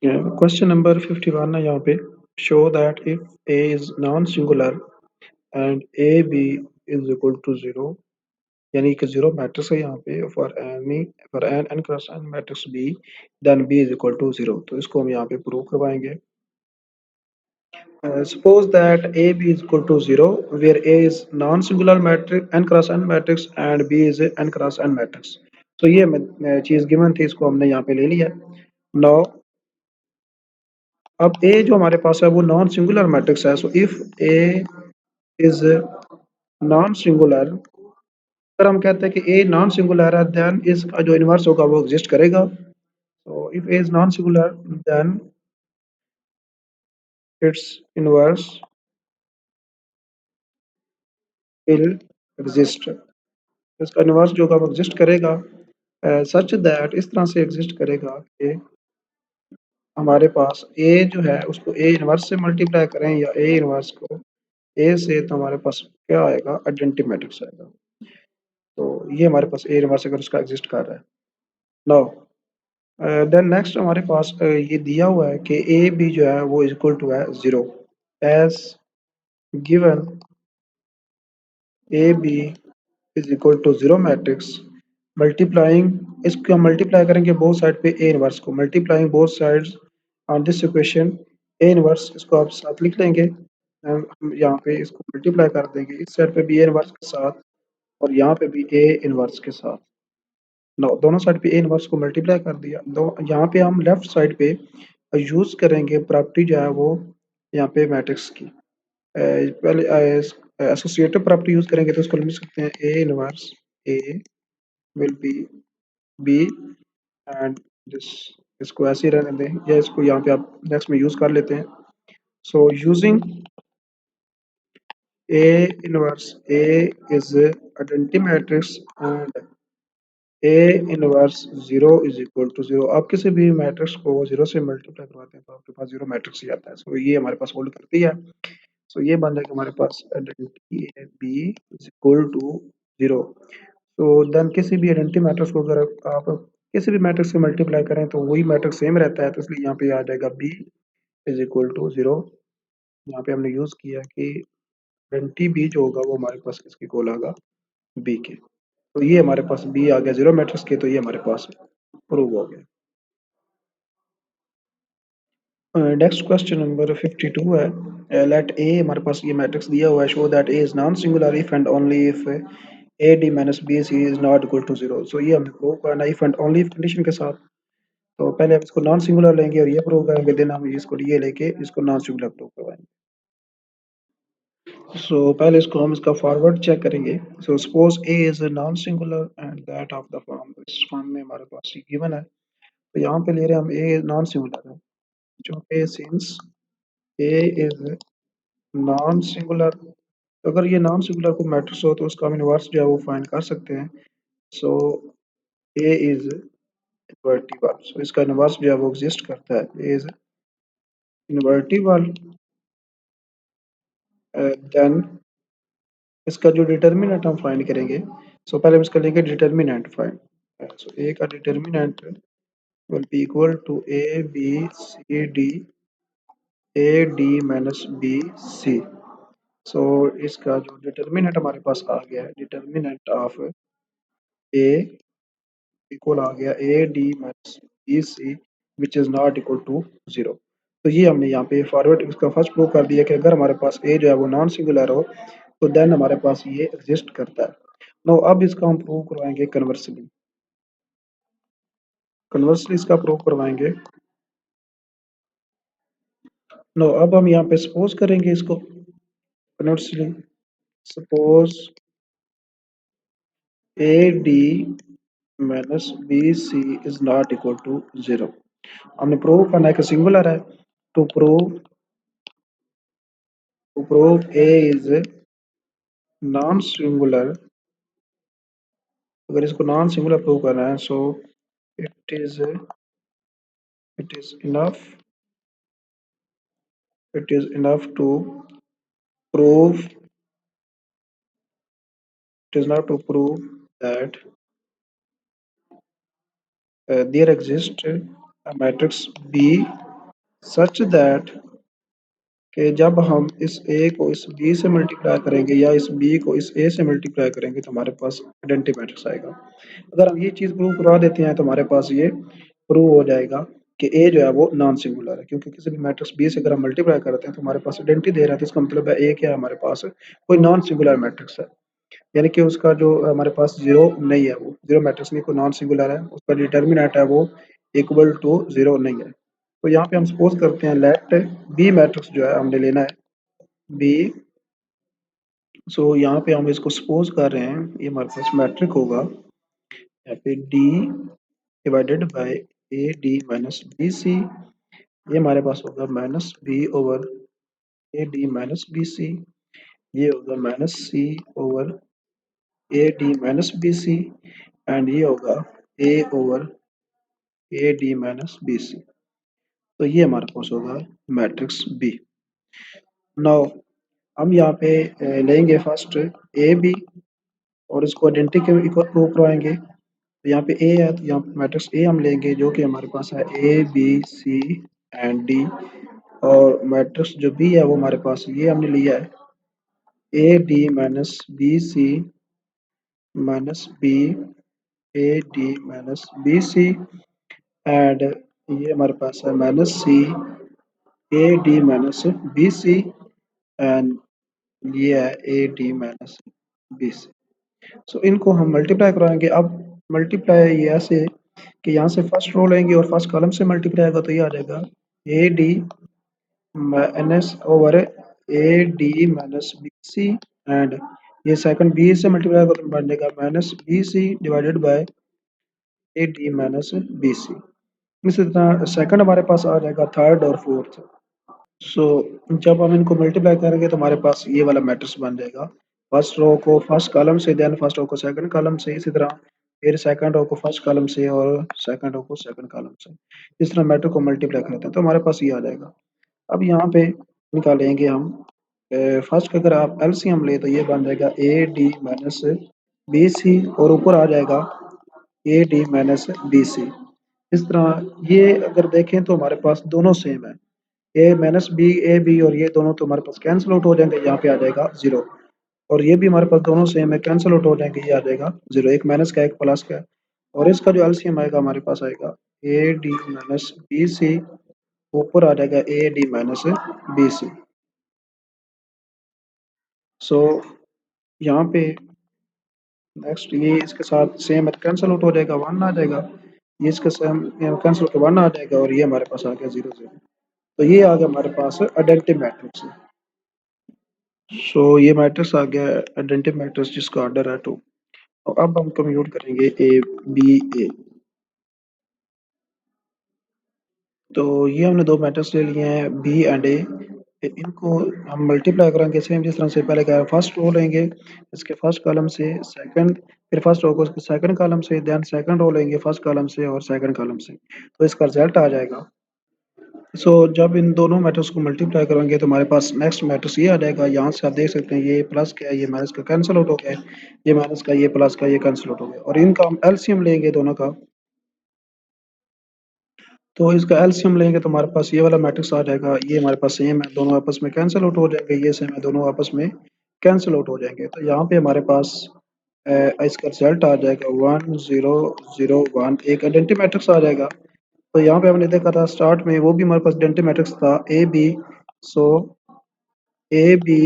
Question number 51 है यहाँ पे। Show that if A is non singular and A B is equal to zero, यानी कि zero matrix है यहाँ पे for N N cross N matrix B, then B is equal to zero. तो इसको हम यहाँ पे प्रूव करवाएंगे। Suppose that AB is equal to zero, where A is non-singular matrix n cross n matrix and B is a n cross n matrix। तो ये चीज given थी, इसको हमने यहाँ पे ले लिया। नाउ अब A जो हमारे पास है वो नॉन सिंगुलर मैट्रिक्स है। So if A is non singular, अगर हम कहते हैं कि A नॉन सिंगुलर है, देन इसका जो इनवर्स होगा वो एग्जिस्ट करेगा। So if A is non singular, then its inverse will exist. इसका इनवर्स जो होगा वो एग्जिस्ट करेगा, सच दैट इस तरह से एग्जिस्ट करेगा कि हमारे पास ए जो है उसको ए इनवर्स से मल्टीप्लाई करें या ए इनवर्स को ए से, तो हमारे पास क्या आएगा, आइडेंटिटी मैट्रिक्स आएगा। तो ये हमारे पास ए इनवर्स अगर उसका एग्जिस्ट कर रहा है। नाउ देन नेक्स्ट हमारे पास ये दिया हुआ है कि ए बी जो है वो इक्वल टू है zero, as given A B is equal to zero matrix multiplying, इसको हम मल्टीप्लाई करेंगे बोथ साइड पे ए इनवर्स को, multiplying both sides on this equation A inverse, इसको आप साथ लिख लेंगे। हम यहाँ पे इसको मल्टीप्लाई कर देंगे इस साइड पे भी ए इनवर्स के साथ और यहाँ पे भी ए इनवर्स के साथ। दोनों साइड पे ए इनवर्स को मल्टीप्लाई कर दिया। दो यहाँ पे हम लेफ्ट साइड पे यूज करेंगे प्रॉपर्टी जो है वो यहाँ पे मैट्रिक्स की। पहले एसोसिएटिव प्रॉपर्टी यूज करेंगे तो इसको लिख सकते हैं A inverse A will be B and this, इसको ऐसे ही रहने दें या इसको यहाँ पे आप नेक्स्ट में यूज कर लेते हैं। So using A inverse A is identity matrix and A inverse zero is equal to zero. आप किसी भी मैट्रिक्स को जीरो से मल्टीप्लाई करवाते हैं तो आपके पास जीरो मैट्रिक्स ही आता है। सो ये हमारे पास होल्ड करती है। सो ये बन जाएगा हमारे पास identity A B is equal to zero. तो देन किसी भी आइडेंटिटी मैट्रिक्स को अगर आप किसी भी मैट्रिक्स से मल्टीप्लाई करें तो वही मैट्रिक्स सेम रहता है, तो इसलिए यहाँ पे आ जाएगा B is equal to zero. यहाँ पे हमने यूज किया कि आइडेंटिटी बी जो होगा वो हमारे पास किसके इक्वल होगा, बी के। तो ये हमारे पास बी आ गया जीरो मैट्रिक्स के, तो ये हमारे पास प्रूव हो गया। नेक्स्ट क्वेश्चन नंबर 52 है। लेट ए, हमारे पास ये मैट्रिक्स दिया हुआ है, show that A is non singular if and only if A D minus B C is not equal to zero. So ये हमें प्रूव करना इफ एंड ओनली कंडीशन के साथ। तो पहले हम इसको नॉन सिंगुलर लेंगे और ये प्रूव करेंगे, देन हम इसको ये लेके इसको नॉन सिंगुलर प्रूव करवाएंगे। सो पहले इसको हम इसका फॉरवर्ड चेक करेंगे। So suppose A is non singular and that of the form, इस फॉर्म में हमारे पास ये गिवन है। तो यहाँ पे ले रहे हैं हम ए नॉन सिंगुलर है, जो ए since A is non singular. अगर ये नॉन सिंगुलर को मैट्रिक्स हो तो उसका हम इनवर्स जो है वो फाइंड कर सकते हैं। सो ए इज इनवर्टिबल, सो इसका इनवर्स जो है वो एग्जिस्ट करता है, ए इज इनवर्टिबल। देन इसका जो डिटर्मिनेंट हम फाइंड करेंगे। सो पहले हम इसका लेंगे डिटर्मिनेंट फाइंड। सो ए का determinant will be equal to A B C D, A D minus B C. So इसका जो डिटर्मिनेंट हमारे पास आ गया है, डिटर्मिनेंट ऑफ ए इक्वल आ गया A D minus B C which is not equal to zero. तो ये हमने यहाँ पे फॉरवर्ड इसका फर्स्ट प्रूव कर दिया कि अगर हमारे पास ए जो है वो नॉन सिंगुलर हो तो देन हमारे पास ये एग्जिस्ट करता है। नो अब इसका हम प्रूव करवाएंगे कन्वर्सली, कन्वर्सली इसका प्रूव करवाएंगे। नो अब हम यहाँ पे सपोज करेंगे इसको conversely. Suppose A D minus B C is not equal to zero. हमने प्रूव करना है कि सिंगुलर है। To prove A is non singular, अगर इसको नॉन सिंगुलर प्रूव करना है, so it is it is enough it is enough to prove it is not to prove that there exist a matrix B such that कि जब हम इस ए को इस बी से मल्टीप्लाई करेंगे या इस बी को इस ए से मल्टीप्लाई करेंगे तो हमारे पास आइडेंटिटी मैट्रिक्स आएगा। अगर हम ये चीज़ प्रूव करवा देते हैं तो हमारे पास ये प्रूव हो जाएगा कि ए जो है वो नॉन सिंगुलर है, क्योंकि किसी भी मैट्रिक्स बी से अगर हम मल्टीप्लाई करते हैं तो हमारे पास आइडेंटिटी दे रहा है, तो इसका मतलब है ए क्या है, हमारे पास कोई नॉन सिंगुलर मैट्रिक्स है, यानी कि उसका जो हमारे पास जीरो नहीं है, वो जीरो मैट्रिक्स नहीं, कोई नॉन सिंगुलर है, उसका डिटर्मिनेंट है वो इक्वल टू जीरो नहीं है। तो यहाँ पे हम सपोज करते हैं लेट बी मैट्रिक्स जो है हमने लेना है बी। सो यहाँ पे हम इसको सपोज कर रहे हैं, ये हमारे पास मैट्रिक होगा यहाँ पे D divided by A D minus B C, ये हमारे पास होगा minus B over A D minus B C, ये होगा minus C over A D minus B C, and ये होगा A over A D minus B C. तो ये हमारे पास होगा मैट्रिक्स बी। नाउ हम यहाँ पे लेंगे फर्स्ट ए बी और इसको आइडेंटिटी के इक्वल प्रूव करवाएंगे। तो यहाँ पे ए है तो यहाँ पे मैट्रिक्स ए हम लेंगे जो कि हमारे पास है A B C and D, और मैट्रिक्स जो बी है वो हमारे पास ये हमने लिया है A D minus B C minus B A D minus B C, and ये हमारे पास है minus C A D minus B C, and ये है A D minus B C. So इनको हम मल्टीप्लाई कराएंगे। अब मल्टीप्लाई ये ऐसे कि यहाँ से फर्स्ट रो लेंगे और फर्स्ट कॉलम से मल्टीप्लाई होगा तो ये आ जाएगा A D minus over A D minus B C, and ये सेकंड बी से मल्टीप्लाई होगा तो बन जाएगा minus B C divided by A D minus B C. इसी तरह सेकंड हमारे पास आ जाएगा थर्ड और फोर्थ। सो जब हम इनको मल्टीप्लाई करेंगे तो हमारे पास ये वाला मैट्रिक्स बन जाएगा, फर्स्ट रो को फर्स्ट कॉलम से, देन फर्स्ट रो को सेकंड कॉलम से, इसी तरह फिर सेकंड रो को फर्स्ट कॉलम से और सेकंड रो को सेकंड कॉलम से, इस तरह मैट्रिक्स को मल्टीप्लाई करते हैं तो हमारे पास ये आ जाएगा। अब यहाँ पे निकालेंगे हम फर्स्ट का अगर आप एलसीएम ले तो ये बन जाएगा A D minus B C और ऊपर आ जाएगा A D minus B C. इस तरह ये अगर देखें तो हमारे पास दोनों सेम है, ए माइनस बी ए बी, और ये दोनों तो हमारे पास कैंसिल आउट हो जाएंगे, यहाँ पे आ जाएगा जीरो, और ये भी हमारे पास दोनों सेम है, कैंसिल आउट हो जाएंगे, ये आ जाएगा जीरो, एक माइनस का एक प्लस का है, और इसका जो एलसीएम आएगा हमारे पास आएगा A D minus B C, ऊपर आ जाएगा A D minus B C. So यहाँ पे नेक्स्ट ये इसके साथ सेम है, कैंसिल आउट हो जाएगा, वन आ जाएगा, ये इसके सेम कैंसिल होकर वन आ जाएगा, और ये हमारे पास आ गया जीरो जीरो। तो ये आ गया हमारे पास आइडेंटिटी मैट्रिक्स। सो ये मैट्रिक्स आ गया आइडेंटिटी मैट्रिक्स जिसका ऑर्डर है टू। तो अब हम कंप्यूट करेंगे ए बी ए। तो ये हमने दो मैट्रिक्स ले लिए हैं बी एंड ए, इनको हम मल्टीप्लाई करेंगे सेम जिस तरह से पहले क्या, फर्स्ट रो लेंगे इसके फर्स्ट कॉलम से, सेकंड फिर फर्स्ट रो को उसके सेकंड कॉलम से, देन सेकंड रो लेंगे फर्स्ट कॉलम से और सेकंड कॉलम से, तो इसका रिजल्ट आ जाएगा। सो जब इन दोनों मैट्रिक्स को मल्टीप्लाई करेंगे तो हमारे पास नेक्स्ट मैट्रिक्स ये आ जाएगा, यहाँ से आप देख सकते हैं ये प्लस का है ये माइनस का कैंसिल आउट हो गया है, ये माइनस का ये प्लस का ये कैंसिल आउट हो गया, और इनका हम एलसीएम लेंगे दोनों का। तो इसका एलसीएम लेंगे तो हमारे पास ये वाला मैट्रिक्स आ जाएगा, ये हमारे पास सेम है, दोनों आपस में कैंसिल आउट हो जाएंगे, ये सेम है, दोनों आपस में कैंसिल आउट हो जाएंगे, तो यहाँ पे हमारे पास इसका रिजल्ट आ जाएगा 1 0 0 1, एक आइडेंटिटी मैट्रिक्स आ जाएगा। तो यहाँ पे हमने देखा था स्टार्ट में वो भी हमारे पास आइडेंटिटी मैट्रिक्स था A B. So A B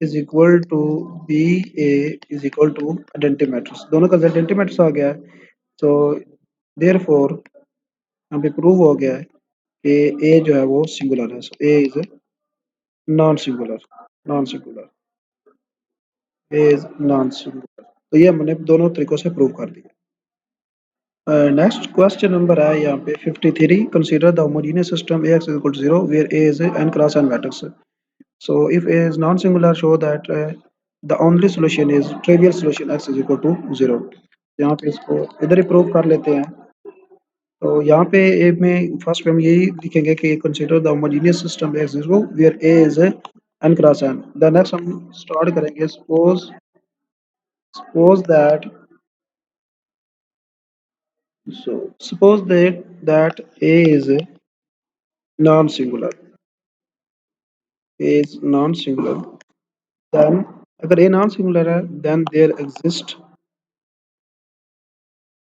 is equal to B A is equal to identity matrix, दोनों का आइडेंटिटी मैट्रिक्स आ गया है। तो देयर फोर यहाँ पे प्रूव हो गया है कि ए जो है वो सिंगुलर है, so A is non singular, non singular, A is non singular. तो ये हमने दोनों तरीकों से प्रूव कर दिया। नेक्स्ट क्वेश्चन नंबर है यहाँ पे 53, consider the homogeneous system A X equal to zero where A is N cross N matrix. So if A is non-singular, show that the only solution is trivial solution x is equal to 0। यहाँ पे इसको इधर ही prove कर लेते हैं। तो यहाँ पे ए में फर्स्ट पे हम यही लिखेंगे कि consider the homogeneous system X zero where A is N cross N. The next हम स्टार्ट करेंगे, suppose that So suppose that A is non-singular. A is non-singular. Then अगर A non-singular है, then there exists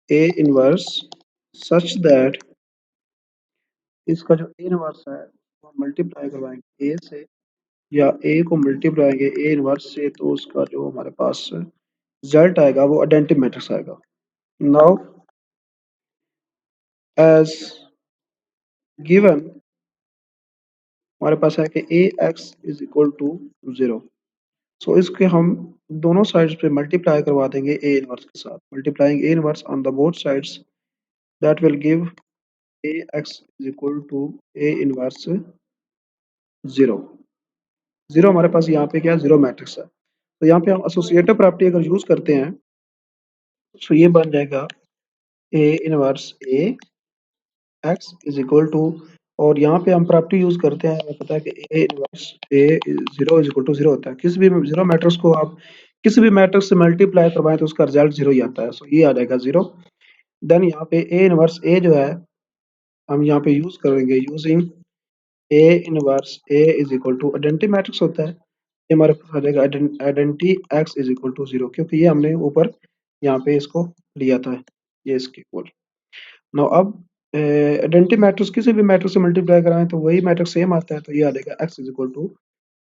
A inverse such that इसका जो A inverse है वो multiply करवाएंगे A से या A को मल्टीप्लाई करेंगे A इनवर्स से तो उसका जो हमारे पास रिजल्ट आएगा वो आइडेंटिटी मैट्रिक्स आएगा. नाउ एज गिवन हमारे पास है कि ए एक्स इज इक्वल टू 0. सो इसके हम दोनों साइड्स पे मल्टीप्लाई करवा देंगे ए इनवर्स के साथ. Multiplying A inverse on the both sides that will give A X is equal to A inverse 0. 0 हमारे पास यहाँ पे क्या है, 0 मैट्रिक्स है. तो यहाँ पे हम एसोसिएटिव प्रॉपर्टी अगर यूज करते हैं तो ये बन जाएगा A inverse A X is equal to, और यहाँ पे हम प्रॉपर्टी यूज करते हैं, हमें पता है कि A inverse A 0 is equal to 0 होता है. किसी भी 0 मैट्रिक्स को आप किसी भी मैट्रिक्स से मल्टीप्लाई करवाएं तो उसका रिजल्ट 0 ही आता है. सो ये आ जाएगा 0. देन यहाँ पे ए इनवर्स ए जो है हम यहाँ पे यूज करेंगे using A inverse A is equal to identity matrix होता है. ये हमारे पास आ जाएगा identity X is equal to 0, क्योंकि ये हमने ऊपर यहाँ पे इसको लिया था, ये इसके इक्वल. नाउ अब आइडेंटिटी मैट्रिक्स किसी भी मैट्रिक्स से मल्टीप्लाई कराएं तो वही मैट्रिक्स सेम आता है, तो ये आ जाएगा x इज इक्वल टू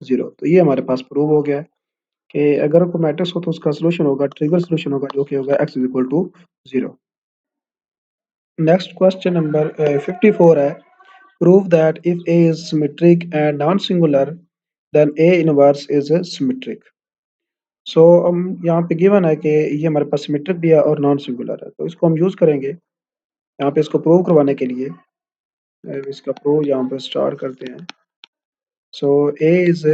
0. तो ये हमारे पास प्रूव हो गया है कि अगर कोई मैट्रिक्स हो तो उसका सोल्यूशन होगा, ट्रिवियल सोल्यूशन होगा, जो कि होगा x is equal to 0. Next question number 54 है, prove that if a is symmetric and non singular then a inverse is symmetric. So हम यहाँ पे गिवन है कि ये हमारे पास सिमेट्रिक भी है और नॉन सिंगुलर है, तो इसको हम यूज करेंगे यहाँ पे इसको प्रूव करवाने के लिए. इसका प्रूव यहाँ पे स्टार्ट करते हैं. सो A is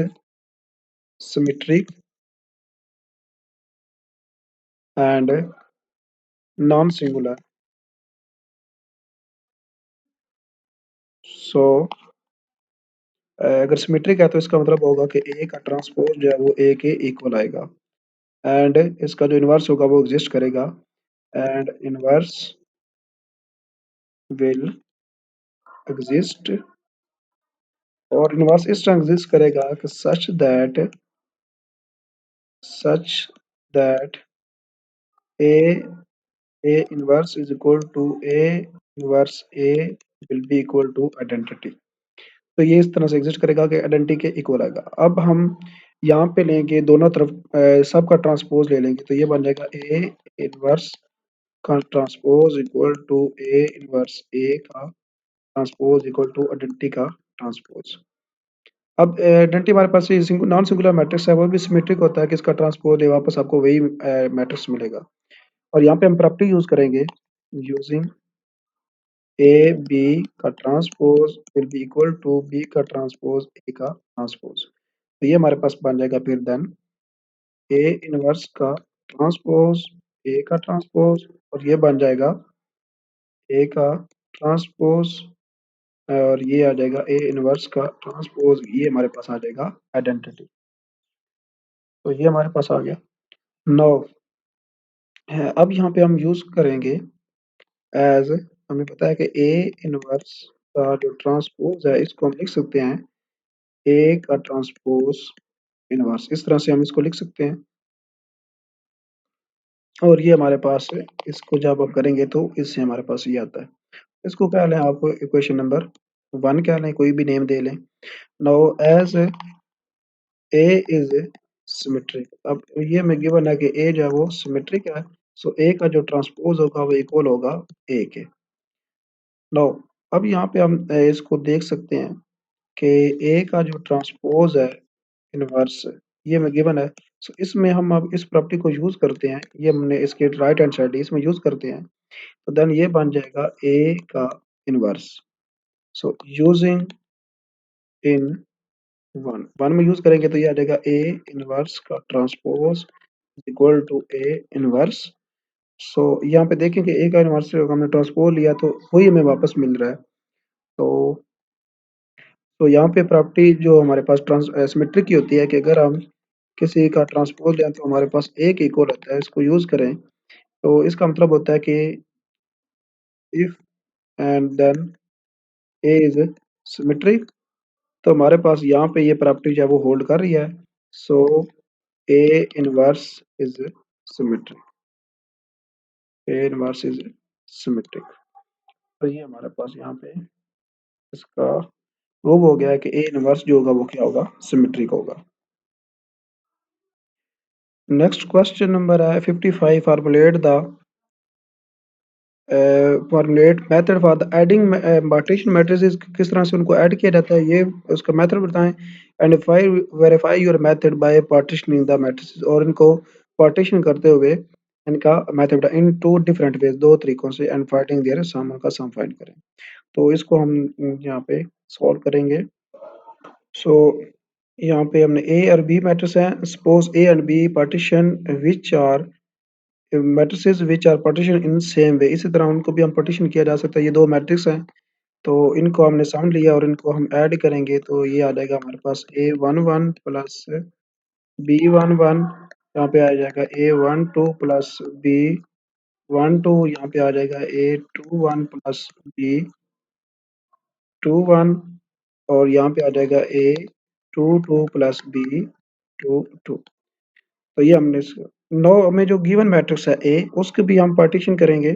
symmetric and non-singular. सो अगर सिमेट्रिक है तो इसका मतलब होगा कि A का ट्रांसपोज जो है वो A के इक्वल आएगा, एंड इसका जो इनवर्स होगा वो एग्जिस्ट करेगा, एंड इनवर्स विल एग्जिस्ट, और इनवर्स इस तरह एग्जिस्ट करेगा कि such that A inverse is equal to A inverse A will be equal to identity. तो ये इस तरह से एग्जिस्ट करेगा कि आइडेंटिटी के इक्वल आएगा. अब हम यहाँ पे लेंगे दोनों तरफ सब का ट्रांसपोज ले लेंगे, तो ये बन जाएगा ए इनवर्स का transpose equal to A inverse A का ट्रांसपोज इक्वल टू आइडेंटिटी का ट्रांसपोज. अब आइडेंटिटी हमारे पास नॉन सिंगुलर मैट्रिक्स है, वो भी सिमेट्रिक होता है कि इसका ट्रांसपोज है वापस आपको वही मैट्रिक्स मिलेगा. और यहाँ पे हम प्रॉपर्टी यूज करेंगे यूजिंग ए बी का transpose will be equal to B का ट्रांसपोज ए का ट्रांसपोज. तो ये हमारे पास बन जाएगा फिर देन ए इनवर्स का ट्रांसपोज ए का ट्रांसपोज, और ये बन जाएगा ए का ट्रांसपोज, और ये आ जाएगा ए इनवर्स का ट्रांसपोज, ये हमारे पास आ जाएगा आइडेंटिटी. तो ये हमारे पास आ गया. नो अब यहाँ पे हम यूज करेंगे एज, हमें पता है कि ए इनवर्स का जो ट्रांसपोज है इसको हम लिख सकते हैं ए का ट्रांसपोज इनवर्स. इस तरह से हम इसको लिख सकते हैं, और ये हमारे पास है, इसको जब आप करेंगे तो इससे हमारे पास ये आता है. इसको क्या लें आप, इक्वेशन नंबर 1 क्या लें, कोई भी नेम दे लें. Now as A is symmetric, अब ये में गिवन है कि ए जो है वो सिमेट्रिक है, सो ए का जो ट्रांसपोज होगा वो इक्वल होगा ए के. नाउ अब यहाँ पे हम इसको देख सकते हैं कि ए का जो ट्रांसपोज है इनवर्स, ये में गिवन है. सो इसमें हम अब इस प्रॉपर्टी को यूज करते हैं, ये हमने इसके राइट हैंड साइड इसमें यूज करते हैं, तो देन ये बन जाएगा ए का inverse. So using in one में यूज करेंगे तो ये आ जाएगा ए इनवर्स का transpose equal to A inverse. So यहाँ पे देखें कि ए का इनवर्स हमने ट्रांसपोज लिया तो वही हमें वापस मिल रहा है. तो यहाँ पे प्रॉपर्टी जो हमारे पास सिमेट्रिक की होती है कि अगर हम किसी का ट्रांसपोज लें तो हमारे पास एक इक्वल होता है, इसको यूज करें तो इसका मतलब होता है कि if and then A is symmetric, तो हमारे पास यहाँ पे ये प्रॉपर्टी जो है वो होल्ड कर रही है। So A inverse is symmetric, A inverse is symmetric. तो ये हमारे पास यहाँ पे इसका प्रूव हो गया है कि ए इनवर्स जो होगा वो क्या होगा, सिमेट्रिक होगा। नेक्स्ट क्वेश्चन नंबर है 55, formulate the formulate method for the adding partition matrices, किस तरह से उनको ऐड किया जाता है ये उसका मेथड बताएं। And verify your method by partitioning the matrices, और इनको पार्टीशन करते हुए इनका method in two different ways, दो तरीकों से, एंड फाइंडिंग देयर सम, उनका सम फाइंड करें। तो इसको हम यहाँ पे सॉल्व करेंगे। सो यहाँ पे हमने ए और बी मैट्रिक्स है। Suppose A and B partition which are matrices which are partition in same way, इसी तरह उनको भी हम पार्टीशन किया जा सकता है। ये दो मैट्रिक्स हैं, तो इनको हमने समझ लिया और इनको हम ऐड करेंगे तो ये आ जाएगा हमारे पास A11 प्लस B11, यहाँ पे आ जाएगा A12 प्लस B12, यहाँ पे आ जाएगा A21 प्लस B21, और यहाँ पे आ जाएगा A22 प्लस B22। तो ये हमने नौ में जो गिवन मैट्रिक्स है ए, उसके भी हम पार्टीशन करेंगे।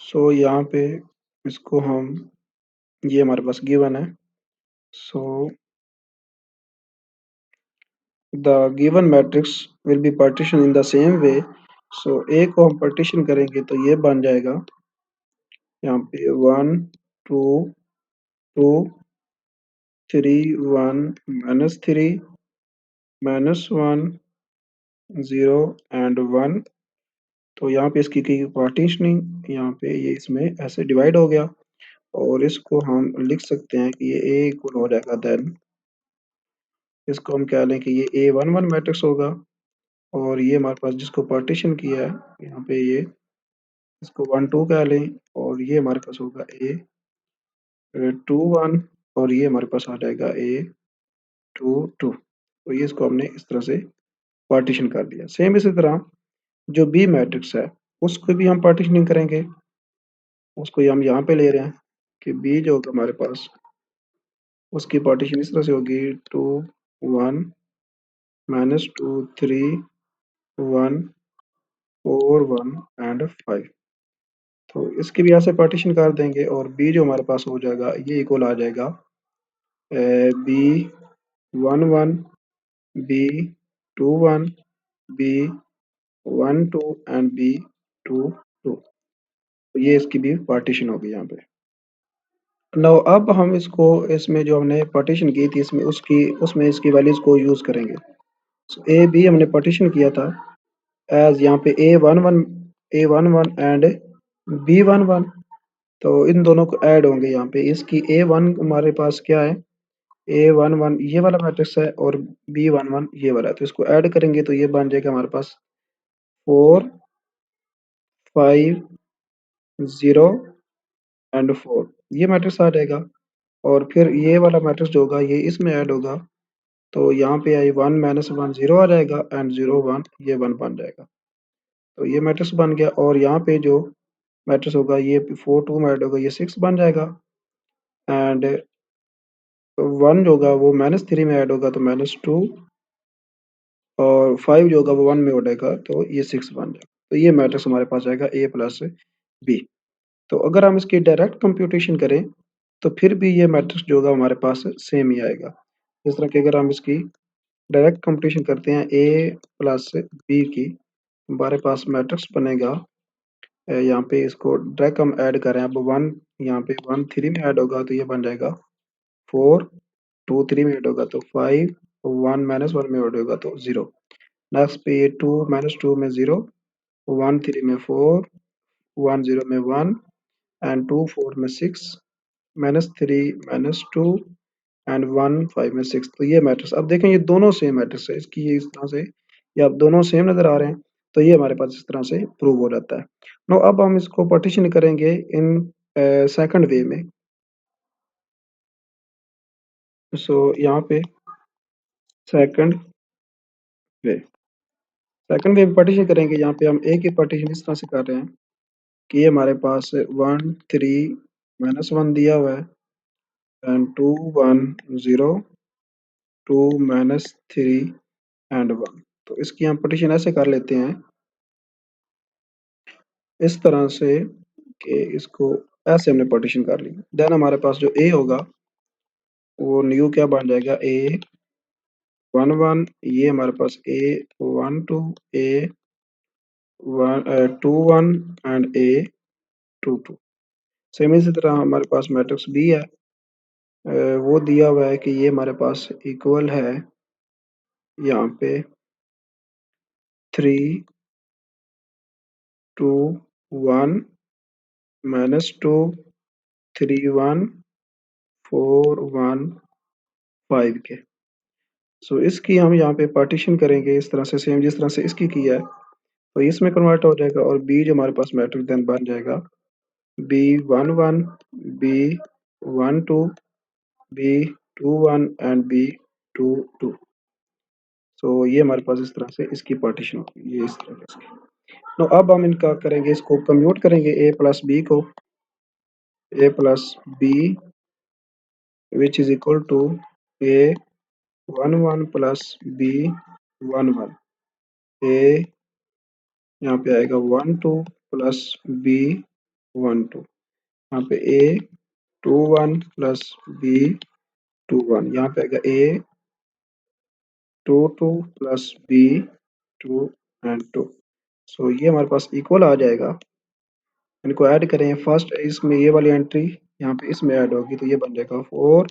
सो यहाँ पे इसको हम, ये हमारे पास गिवन है। So the given matrix will be partition in the same way. So A को हम पार्टीशन करेंगे तो ये बन जाएगा यहाँ पे 1 2 2 3 1 -3 -1 0 एंड 1। तो यहाँ पे इसकी की पार्टीशनिंग, यहाँ पे ये इसमें ऐसे डिवाइड हो गया, और इसको हम लिख सकते हैं कि ये ए इक्वल हो जाएगा, देन इसको हम कह लें कि ये A11 मैट्रिक्स होगा, और ये हमारे पास जिसको पार्टीशन किया है यहाँ पे ये इसको 1 2 कह लें, और ये हमारे पास होगा A21, और ये हमारे पास आ जाएगा A22। तो ये इसको हमने इस तरह से पार्टीशन कर दिया। सेम इसी तरह जो बी मैट्रिक्स है उसको भी हम पार्टीशनिंग करेंगे, उसको हम यहाँ पे ले रहे हैं कि बी जो होगा हमारे पास, उसकी पार्टीशन इस तरह से होगी 2 1 -2 3 1 4 1 एंड 5। तो इसकी भी ऐसे पार्टीशन कर देंगे, और बी जो हमारे पास हो जाएगा ये इक्वल आ जाएगा B11 B21 B12 and B22। तो ये इसकी भी पार्टीशन होगी यहाँ पे। नाउ अब हम इसको, इसमें जो हमने पार्टीशन की थी इसमें उसकी, उसमें इसकी वैल्यूज को यूज करेंगे। सो ए बी हमने पार्टीशन किया था एज यहाँ पे A11 एंड B11, तो इन दोनों को ऐड होंगे यहाँ पे। इसकी A1 हमारे पास क्या है, A11 ये वाला मैट्रिक्स है, और B11 ये वाला है, तो इसको ऐड करेंगे तो ये बन जाएगा हमारे पास 4 5 0 एंड 4, ये मैट्रिक्स आ जाएगा। और फिर ये वाला मैट्रिक्स जो होगा ये इसमें ऐड होगा, तो यहाँ पे आई 1 -1 0 आ जाएगा, एंड 0 1 ये 1 बन जाएगा। तो ये मैट्रिक्स बन गया, और यहाँ पे जो मैट्रिक्स होगा ये 4 2 में ऐड होगा, ये 6 बन जाएगा, एंड 1 जो होगा वो -3 में ऐड होगा तो -2, और 5 जो होगा वो 1 में उड़ेगा तो ये 6 बन जाएगा। तो ये मैट्रिक्स हमारे पास आएगा A प्लस बी। तो अगर हम इसकी डायरेक्ट कंप्यूटेशन करें तो फिर भी ये मैट्रिक्स जो होगा हमारे पास सेम ही आएगा। इस तरह के अगर हम इसकी डायरेक्ट कंप्यूटेशन करते हैं A प्लस बी की, हमारे पास मैट्रिक्स बनेगा, यहाँ पे इसको डायरेक्ट हम ऐड करें, अब 1 यहाँ पे 1 3 में ऐड होगा तो ये बन जाएगा 4 2 3 में ऐड होगा तो 5 1 -1 में ऐड होगा तो 0। नेक्स्ट पे ये 2 -2 में 0 1 3 में 4 1 0 में 1 एंड 2 4 में 6 -3 -2 एंड 1 5 में 6। तो ये मैट्रिक्स, अब देखें ये दोनों सेम मैट्रिक्स है, इसकी ये इस तरह से, ये अब दोनों सेम नजर आ रहे हैं, तो ये हमारे पास इस तरह से प्रूव हो जाता है। नो अब हम इसको पार्टीशन करेंगे इन सेकंड वे में। सो यहाँ पे सेकंड वे, सेकंड वे पार्टीशन करेंगे, यहाँ पे हम ए की पार्टीशन इस तरह से कर रहे हैं कि ये हमारे पास 1 3 -1 दिया हुआ है एंड 2 1 0 2 -3 एंड 1। तो इसकी हम पार्टीशन ऐसे कर लेते हैं इस तरह से कि इसको ऐसे हमने पार्टीशन कर ली। देन हमारे पास जो ए होगा वो न्यू क्या बन जाएगा, A 1 1। ये हमारे पास A 1 2 A 2 1 and A 2 2। Same इसी तरह हमारे पास मैट्रिक्स बी है। वो दिया हुआ है कि ये हमारे पास इक्वल है यहाँ पे 3 2 1 -2 3 1 4 1 5 के। सो इसकी हम यहाँ पे पार्टीशन करेंगे इस तरह से, सेम जिस तरह से इसकी किया है, तो इसमें कन्वर्ट हो जाएगा और बी जो हमारे पास मैट्रिक्स देन बन जाएगा B 1 1 B 1 2 B 2 1 and B 2 2। सो ये हमारे पास इस तरह से इसकी पार्टीशन होगी, ये इस तरह से इसकी। तो अब हम इनका करेंगे, इसको कम्यूट करेंगे A प्लस बी को, A plus B which is equal to A 1 1 plus B 1 1। A यहाँ पे आएगा 1 2 प्लस B 1 2। यहाँ पे A 2 1 प्लस B 2 1। यहाँ पे आएगा A 2 2 प्लस B 2 एंड 2। सो ये हमारे पास इक्वल आ जाएगा। इनको ऐड करें, फर्स्ट इसमें ये वाली एंट्री यहाँ पे इसमें ऐड होगी तो ये बन जाएगा 4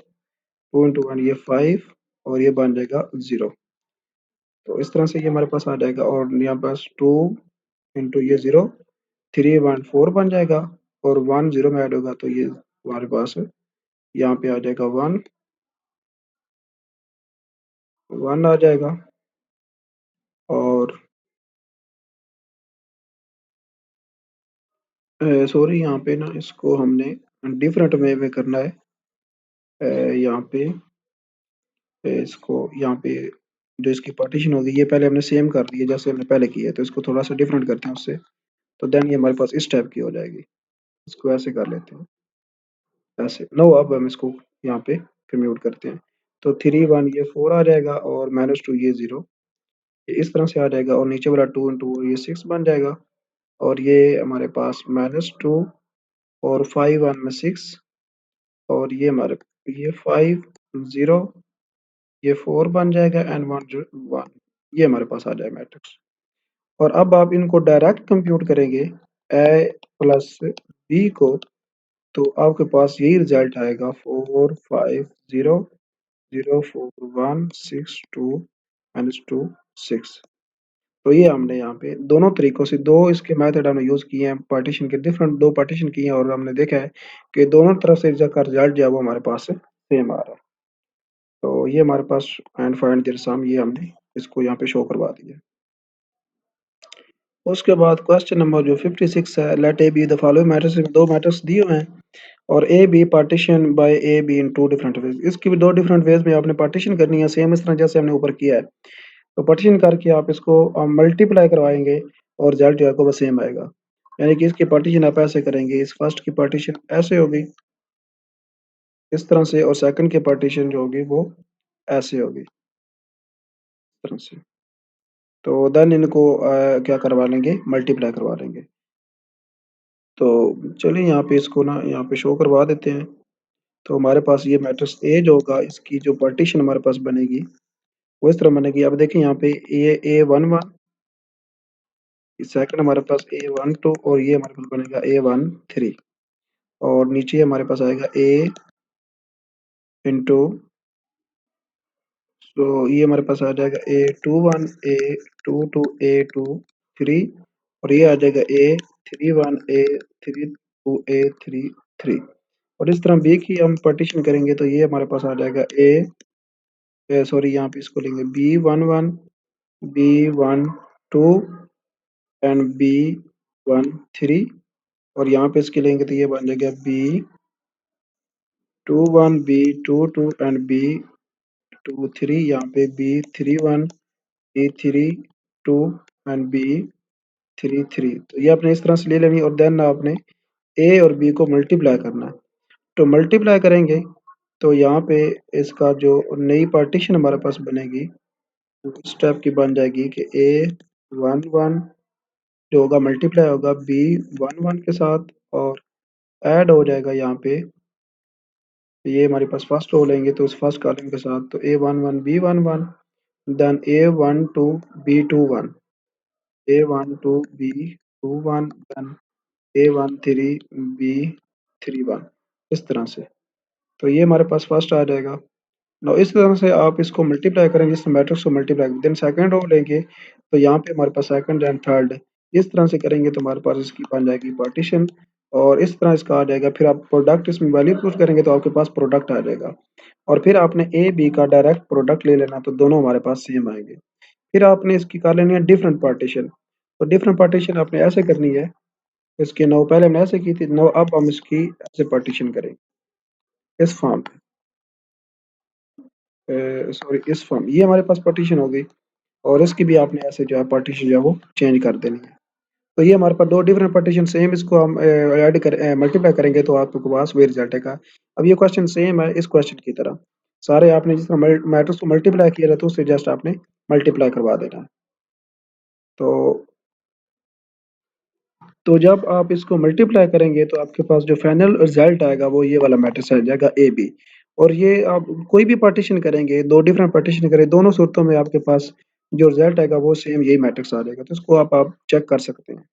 2 × 1 ये 5 और ये बन जाएगा 0। तो इस तरह से ये हमारे पास आ जाएगा और यहाँ पास 2 × ये 0 3 1 4 बन जाएगा और 1 0 में ऐड होगा तो ये हमारे पास यहाँ पे आ जाएगा 1 1 आ जाएगा। और सॉरी यहाँ पे ना इसको हमने डिफरेंट वे में करना है। यहाँ पे इसको यहाँ पे जो इसकी पार्टीशन होगी ये पहले हमने सेम कर दी है जैसे हमने पहले किया है, तो इसको थोड़ा सा डिफरेंट करते हैं उससे, तो देन ये हमारे पास इस टाइप की हो जाएगी। इसको ऐसे कर लेते हैं ऐसे। नो अब हम इसको यहाँ पे कम्यूट करते हैं तो 3 1 ये 4 आ जाएगा और -2 ये 0 ये इस तरह से आ जाएगा और नीचे वाला 2 × ये 6 बन जाएगा और ये हमारे पास -2 और 5 1 में 6 और ये हमारे ये 5 0 ये 4 बन जाएगा एंड 1 1। ये हमारे पास आ जाएगा मैट्रिक्स। और अब आप इनको डायरेक्ट कंप्यूट करेंगे ए प्लस बी को, तो आपके पास यही रिजल्ट आएगा 4 5 0 0 4 1 6 2 -2 6। तो ये हमने यहाँ पे दोनों तरीकों से दो इसके मेथड हमने यूज किए हैं, पार्टीशन के डिफरेंट दो पार्टीशन किए हैं और हमने देखा है कि दोनों तरफ से इसका रिजल्ट जो है वो हमारे पास सेम आ रहा है। तो ये हमारे पास एंड फाइंड द सम ये हमने इसको यहाँ पे शो करवा दिया। उसके बाद क्वेश्चन नंबर जो 56 है, let A B the following matrix में दो मैट्रिक्स दिए हुए हैं और A B partition by A B in two different ways. इसकी भी दो डिफरेंट वेज में आपने पार्टीशन करनी है सेम इस तरह जैसे हमने ऊपर किया है। तो पार्टीशन करके आप इसको मल्टीप्लाई करवाएंगे और रिजल्ट जो है वो सेम आएगा। यानी कि इसकी पार्टीशन आप ऐसे करेंगे, इस फर्स्ट की पार्टीशन ऐसे होगी इस तरह से और सेकंड की पार्टीशन जो होगी वो ऐसे होगी इस तरह से। तो देन इनको क्या करवा लेंगे, मल्टीप्लाई करवा लेंगे। तो चलिए यहाँ पे इसको ना यहाँ पे शो करवा देते हैं। तो हमारे पास ये मैट्रिक्स ए जो होगा इसकी जो पार्टीशन हमारे पास बनेगी वो इस तरह बनेगी। अब देखिए यहाँ पे A 1 1 सेकंड हमारे पास A 1 2 और ये हमारे पास बनेगा A 1 3 और नीचे हमारे पास आएगा A इंटू, तो ये हमारे पास आ जाएगा A 2 1 A 2 2 A 2 3 और ये आ जाएगा A 3 1 A 3 2 A 3 3। और इस तरह बी की हम पार्टीशन करेंगे तो ये हमारे पास आ जाएगा सॉरी यहाँ पे इसको लेंगे B 1 1 B 1 2 एंड B 1 3 और यहाँ पे इसके लेंगे तो ये बन जाएगा B 2 1 B 2 2 एंड B 2 3। यहाँ पे B 3 1 B 3 2 एंड B 3 3। तो ये आपने इस तरह से ले लेनी और देन आपने ए और बी को मल्टीप्लाई करना है। तो मल्टीप्लाई करेंगे तो यहाँ पे इसका जो नई पार्टीशन हमारे पास बनेगी वो इस टाइप की बन जाएगी कि ए 1 1 जो होगा मल्टीप्लाई होगा बी 1 1 के साथ और ऐड हो जाएगा यहाँ पे। ये हमारे पास फर्स्ट रो लेंगे तो उस फर्स्ट कॉलम के साथ तो ए 1 1 बी 1 1 देन ए 1 2 बी 2 1 ए 1 2 बी 2 1 देन ए 1 3 बी 3 1 इस तरह से। तो ये हमारे पास फर्स्ट आ जाएगा। नाउ इस तरह से आप इसको मल्टीप्लाई करेंगे, इस मैट्रिक्स को मल्टीप्लाई देन सेकंड रो लेंगे तो यहाँ पे हमारे पास सेकंड एंड थर्ड इस तरह से करेंगे तो हमारे पास इसकी बन जाएगी पार्टीशन और इस तरह इसका आ जाएगा। फिर आप प्रोडक्ट इसमें वैल्यू पुट करेंगे तो आपके पास प्रोडक्ट आ जाएगा और फिर आपने ए बी का डायरेक्ट प्रोडक्ट ले लेना तो दोनों हमारे पास सेम आएंगे। फिर आपने इसकी कर लेनी है डिफरेंट पार्टीशन। तो डिफरेंट पार्टीशन आपने ऐसे करनी है, इसकी नौ पहले हमने ऐसे की थी, नौ अब हम इसकी ऐसे पार्टीशन करेंगे इस फॉर्म पे, सॉरी इस फॉर्म, ये हमारे पास पार्टीशन हो गई और इसकी भी आपने ऐसे जो है पार्टीशन जो है वो चेंज कर देनी है। तो ये हमारे पास दो डिफरेंट पार्टीशन सेम, इसको हम ऐड कर मल्टीप्लाई करेंगे तो आपके पास वही रिजल्ट आएगा। अब ये क्वेश्चन सेम है इस क्वेश्चन की तरह, सारे आपने जिस तरह मैट्रिक्स को मल्टीप्लाई किया था तो उससे जस्ट आपने मल्टीप्लाई करवा देना है। तो जब आप इसको मल्टीप्लाई करेंगे तो आपके पास जो फाइनल रिजल्ट आएगा वो ये वाला मैट्रिक्स आ जाएगा ए बी। और ये आप कोई भी पार्टीशन करेंगे, दो डिफरेंट पार्टीशन करें, दोनों सूरतों में आपके पास जो रिजल्ट आएगा वो सेम यही मैट्रिक्स आ जाएगा। तो इसको आप चेक कर सकते हैं।